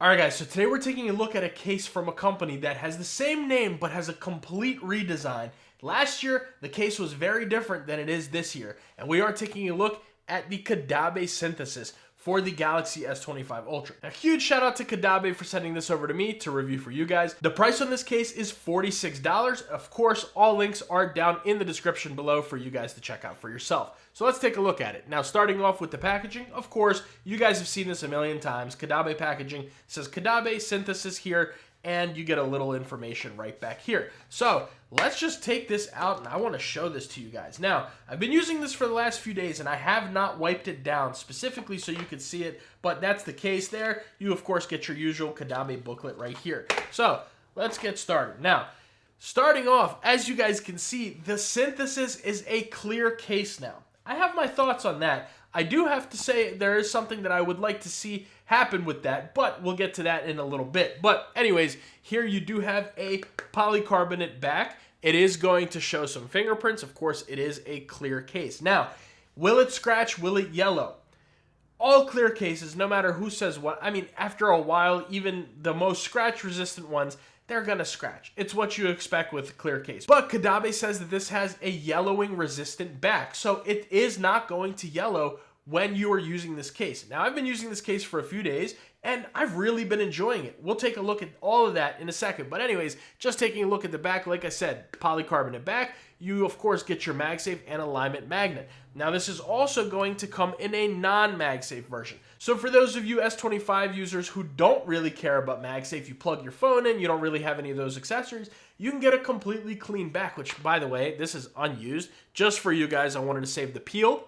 Alright guys, so today we're taking a look at a case from a company that has the same name but has a complete redesign. Last year, the case was very different than it is this year, and we are taking a look at the Caudabe synthesis for the Galaxy S25 Ultra. A huge shout out to Caudabe for sending this over to me to review for you guys. The price on this case is $46. Of course, all links are down in the description below for you guys to check out for yourself. So let's take a look at it. Now, starting off with the packaging, of course, you guys have seen this a million times. Caudabe packaging says Caudabe synthesis here, and you get a little information right back here. So let's just take this out, and I want to show this to you guys. Now, I've been using this for the last few days, and I have not wiped it down specifically so you could see it, but that's the case there. You, of course, get your usual Caudabe booklet right here. So let's get started. Now, starting off, as you guys can see, the synthesis is a clear case now. I have my thoughts on that. I do have to say there is something that I would like to see happen with that, but we'll get to that in a little bit. But anyways, here you do have a polycarbonate back. It is going to show some fingerprints. Of course, it is a clear case. Now, will it scratch? Will it yellow? All clear cases, no matter who says what. I mean, after a while, even the most scratch-resistant ones, they're gonna scratch. It's what you expect with a clear case. But Caudabe says that this has a yellowing resistant back, so it is not going to yellow when you are using this case. Now, I've been using this case for a few days, and I've really been enjoying it. We'll take a look at all of that in a second. But anyways, just taking a look at the back, like I said, polycarbonate back, you of course get your MagSafe and alignment magnet. Now, this is also going to come in a non-MagSafe version. So for those of you S25 users who don't really care about MagSafe, you plug your phone in, you don't really have any of those accessories, you can get a completely clean back, which, by the way, this is unused. Just for you guys, I wanted to save the peel.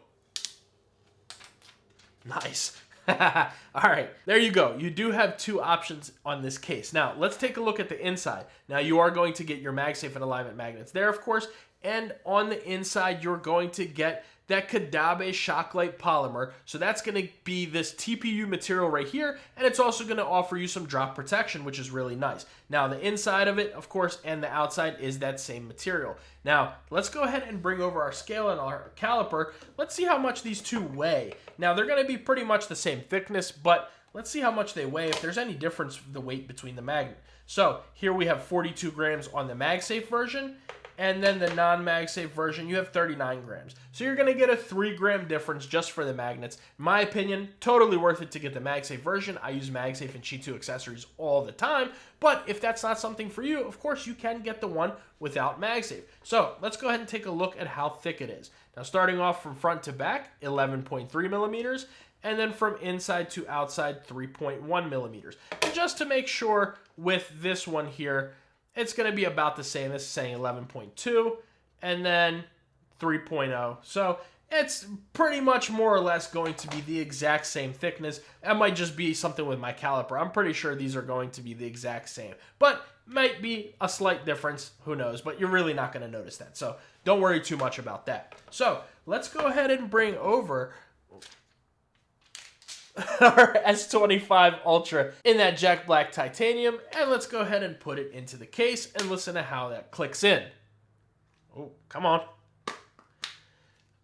Nice. All right, there you go. You do have two options on this case. Now, let's take a look at the inside. Now, you are going to get your MagSafe and alignment magnets there, of course, and on the inside, you're going to get that Caudabe Shocklight polymer. So that's going to be this TPU material right here, and it's also going to offer you some drop protection, which is really nice. Now, the inside of it, of course, and the outside is that same material. Now, let's go ahead and bring over our scale and our caliper. Let's see how much these two weigh. Now, they're going to be pretty much the same thickness, but let's see how much they weigh, if there's any difference in the weight between the magnet. So here we have 42 grams on the MagSafe version, and then the non-MagSafe version, you have 39 grams. So you're going to get a 3-gram difference just for the magnets. In my opinion, totally worth it to get the MagSafe version. I use MagSafe and Qi2 accessories all the time. But if that's not something for you, of course, you can get the one without MagSafe. So let's go ahead and take a look at how thick it is. Now, starting off from front to back, 11.3 millimeters. And then from inside to outside, 3.1 millimeters. And just to make sure with this one here, it's going to be about the same. This is saying 11.2 and then 3.0. So it's pretty much more or less going to be the exact same thickness. That might just be something with my caliper. I'm pretty sure these are going to be the exact same. But might be a slight difference. Who knows? But you're really not going to notice that. So don't worry too much about that. So let's go ahead and bring over our S25 Ultra in that jet black titanium, and let's go ahead and put it into the case and listen to how that clicks in. Oh, come on.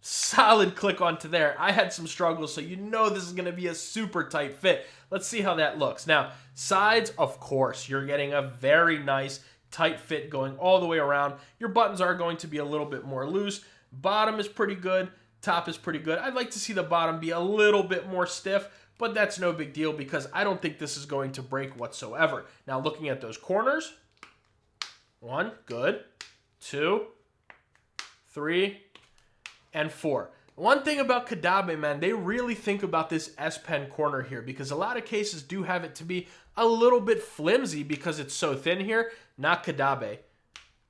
Solid click onto there. I had some struggles, so you know this is going to be a super tight fit. Let's see how that looks. Now, sides, of course, you're getting a very nice tight fit going all the way around. Your buttons are going to be a little bit more loose. Bottom is pretty good. Top is pretty good. I'd like to see the bottom be a little bit more stiff, but that's no big deal because I don't think this is going to break whatsoever. Now, looking at those corners, 1, good, 2, 3, and 4. One thing about Caudabe, man, they really think about this S Pen corner here because a lot of cases do have it to be a little bit flimsy because it's so thin here. Not Caudabe.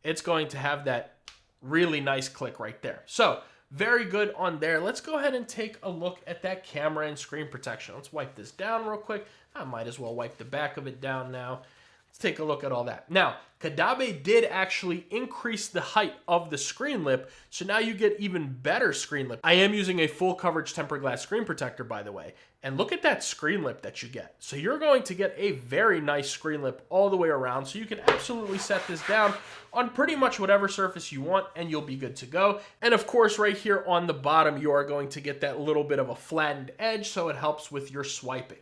It's going to have that really nice click right there. So, very good on there. Let's go ahead and take a look at that camera and screen protection. Let's wipe this down real quick. I might as well wipe the back of it down now. Let's take a look at all that. Now, Caudabe did actually increase the height of the screen lip, so now you get even better screen lip. I am using a full coverage tempered glass screen protector, by the way, and look at that screen lip that you get. So you're going to get a very nice screen lip all the way around, so you can absolutely set this down on pretty much whatever surface you want, and you'll be good to go. And of course, right here on the bottom, you are going to get that little bit of a flattened edge, so it helps with your swiping.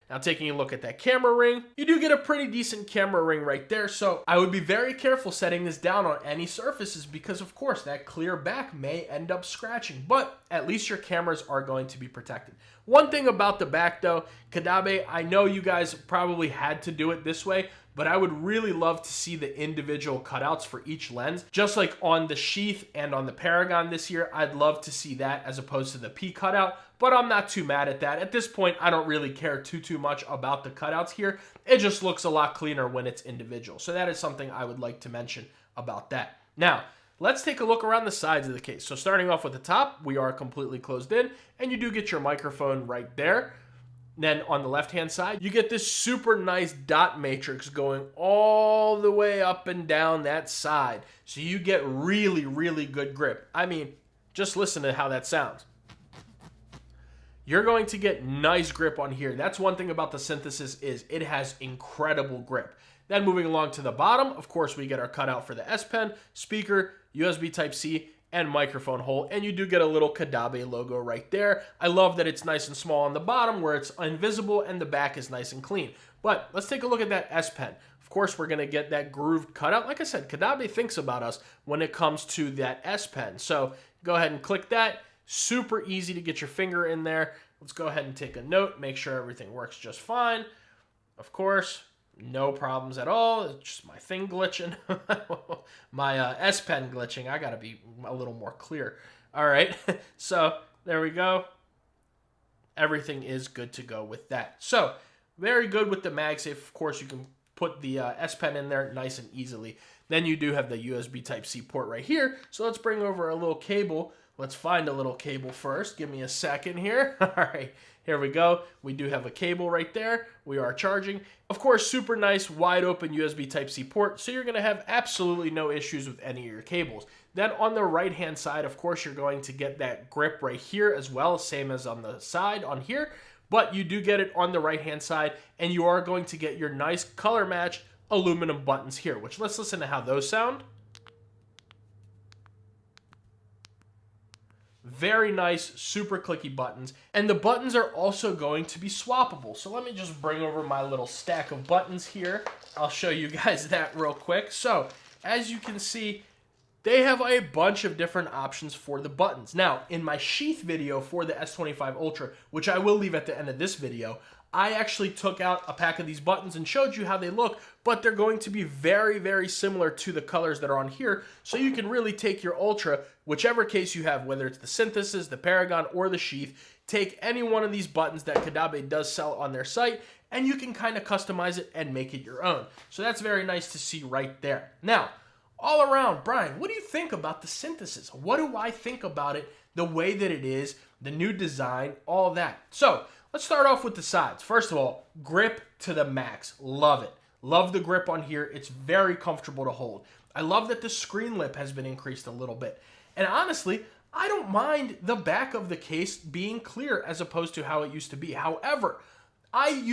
Now taking a look at that camera ring, you do get a pretty decent camera ring right there. So I would be very careful setting this down on any surfaces because of course that clear back may end up scratching, but at least your cameras are going to be protected. One thing about the back though, Caudabe, I know you guys probably had to do it this way, but I would really love to see the individual cutouts for each lens. Just like on the Sheath and on the Paragon this year, I'd love to see that as opposed to the P cutout, but I'm not too mad at that. At this point, I don't really care too much about the cutouts here. It just looks a lot cleaner when it's individual. So that is something I would like to mention about that. Now, let's take a look around the sides of the case. So starting off with the top, we are completely closed in, and you do get your microphone right there. Then on the left-hand side, you get this super nice dot matrix going all the way up and down that side. So you get really, really good grip. I mean, just listen to how that sounds. You're going to get nice grip on here. That's one thing about the Synthesis is it has incredible grip. Then moving along to the bottom, of course, we get our cutout for the S Pen, speaker, USB Type-C, and microphone hole, and you do get a little Caudabe logo right there. I love that it's nice and small on the bottom where it's invisible and the back is nice and clean. But let's take a look at that S Pen. Of course, we're gonna get that grooved cutout. Like I said, Caudabe thinks about us when it comes to that S Pen. So go ahead and click that. Super easy to get your finger in there. Let's go ahead and take a note, make sure everything works just fine. Of course, no problems at all. It's just my thing glitching. My S Pen glitching. I gotta be a little more clear. All right, so there we go. Everything is good to go with that. So very good with the MagSafe. Of course, you can put the S Pen in there nice and easily. Then you do have the USB Type-C port right here. So let's bring over a little cable. Let's find a little cable first. Give me a second here. All right, here we go. We do have a cable right there. We are charging. Of course, super nice, wide open USB Type-C port, so you're gonna have absolutely no issues with any of your cables. Then on the right-hand side, of course, you're going to get that grip right here as well, same as on the side on here, but you do get it on the right-hand side, and you are going to get your nice color match aluminum buttons here, which let's listen to how those sound. Very nice, super clicky buttons. And the buttons are also going to be swappable. So let me just bring over my little stack of buttons here. I'll show you guys that real quick. So as you can see, they have a bunch of different options for the buttons. Now, in my Sheath video for the S25 Ultra, which I will leave at the end of this video, I actually took out a pack of these buttons and showed you how they look, but they're going to be very, very similar to the colors that are on here. So you can really take your Ultra, whichever case you have, whether it's the Synthesis, the Paragon, or the Sheath, take any one of these buttons that Caudabe does sell on their site, and you can kind of customize it and make it your own. So that's very nice to see right there. Now, all around, Brian, what do you think about the Synthesis? What do I think about it, the way that it is, the new design, all that? So let's start off with the sides. First of all, grip to the max. Love it. Love the grip on here. It's very comfortable to hold. I love that the screen lip has been increased a little bit. And honestly, I don't mind the back of the case being clear as opposed to how it used to be. However, I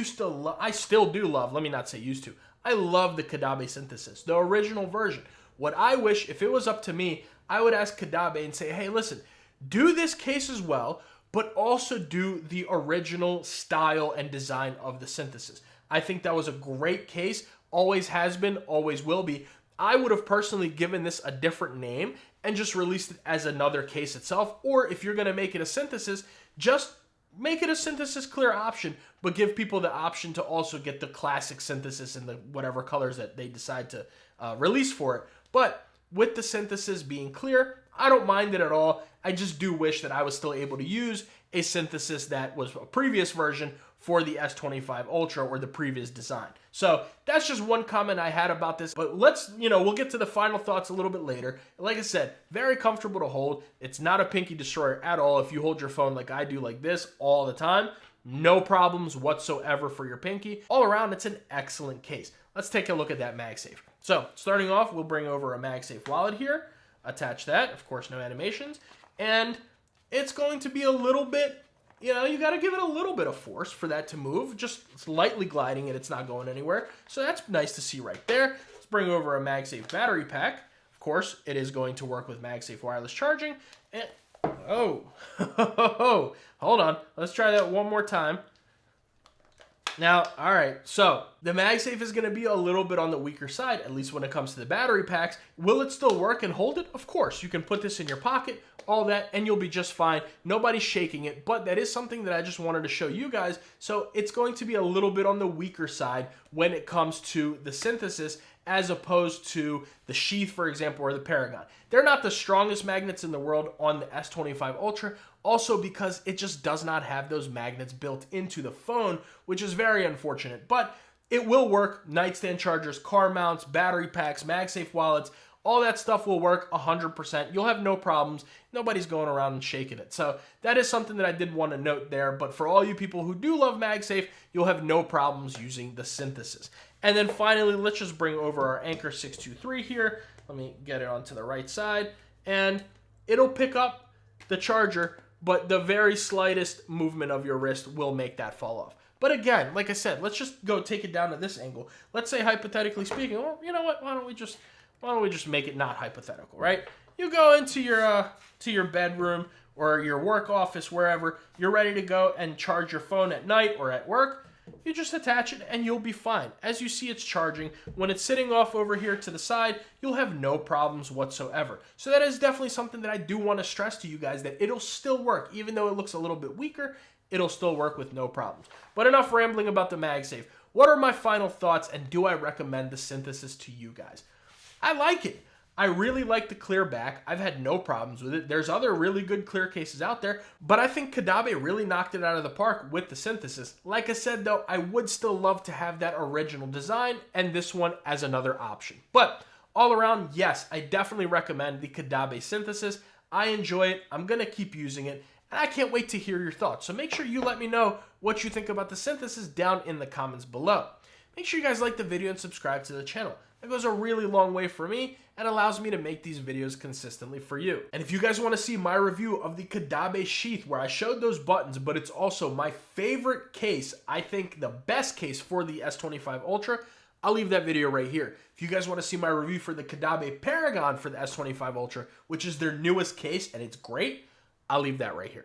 still do love, let me not say used to, I love the Caudabe Synthesis, the original version. What I wish, if it was up to me, I would ask Caudabe and say, hey, listen, do this case as well, but also do the original style and design of the Synthesis. I think that was a great case, always has been, always will be. I would have personally given this a different name and just released it as another case itself, or if you're gonna make it a Synthesis, just make it a Synthesis clear option, but give people the option to also get the classic Synthesis in the whatever colors that they decide to release for it. But with the Synthesis being clear, I don't mind it at all. I just do wish that I was still able to use a Synthesis that was a previous version for the S25 Ultra or the previous design. So that's just one comment I had about this, but let's, we'll get to the final thoughts a little bit later. Like I said, very comfortable to hold. It's not a pinky destroyer at all. If you hold your phone like I do like this all the time, no problems whatsoever for your pinky. All around, it's an excellent case. Let's take a look at that MagSafe. So starting off, we'll bring over a MagSafe wallet here, attach that, of course, no animations, and it's going to be a little bit, you got to give it a little bit of force for that to move, just it's lightly gliding and it's not going anywhere. So that's nice to see right there. Let's bring over a MagSafe battery pack. Of course, it is going to work with MagSafe wireless charging. And, oh, hold on. Let's try that one more time. Now, all right, so the MagSafe is going to be a little bit on the weaker side, at least when it comes to the battery packs. Will it still work and hold it? Of course. You can put this in your pocket, all that, and you'll be just fine. Nobody's shaking it, but that is something that I just wanted to show you guys. So it's going to be a little bit on the weaker side when it comes to the synthesis, as opposed to the sheath, for example, or the Paragon. They're not the strongest magnets in the world on the S25 Ultra, also because it just does not have those magnets built into the phone, which is very unfortunate. But it will work. Nightstand chargers, car mounts, battery packs, MagSafe wallets, all that stuff will work 100%. You'll have no problems. Nobody's going around and shaking it. So that is something that I did want to note there. But for all you people who do love MagSafe, you'll have no problems using the synthesis. And then finally, let's just bring over our Anker 623 here. Let me get it onto the right side. And it'll pick up the charger, but the very slightest movement of your wrist will make that fall off. But again, like I said, let's just go take it down to this angle. Let's say, hypothetically speaking, well, you know what? Why don't we just make it not hypothetical, right? You go into your bedroom or your work office, wherever, you're ready to go and charge your phone at night or at work. You just attach it and you'll be fine. As you see, it's charging. When it's sitting off over here to the side, you'll have no problems whatsoever. So that is definitely something that I do want to stress to you guys, that it'll still work. Even though it looks a little bit weaker, it'll still work with no problems. But enough rambling about the MagSafe. What are my final thoughts, and do I recommend the synthesis to you guys? I like it. I really like the clear back. I've had no problems with it. There's other really good clear cases out there, but I think Caudabe really knocked it out of the park with the synthesis. Like I said, though, I would still love to have that original design and this one as another option. But all around, yes, I definitely recommend the Caudabe synthesis. I enjoy it. I'm going to keep using it, and I can't wait to hear your thoughts. So make sure you let me know what you think about the synthesis down in the comments below. Make sure you guys like the video and subscribe to the channel. That goes a really long way for me and allows me to make these videos consistently for you. And if you guys want to see my review of the Caudabe sheath, where I showed those buttons, but it's also my favorite case, I think the best case for the S25 Ultra, I'll leave that video right here. If you guys want to see my review for the Caudabe Paragon for the S25 Ultra, which is their newest case and it's great, I'll leave that right here.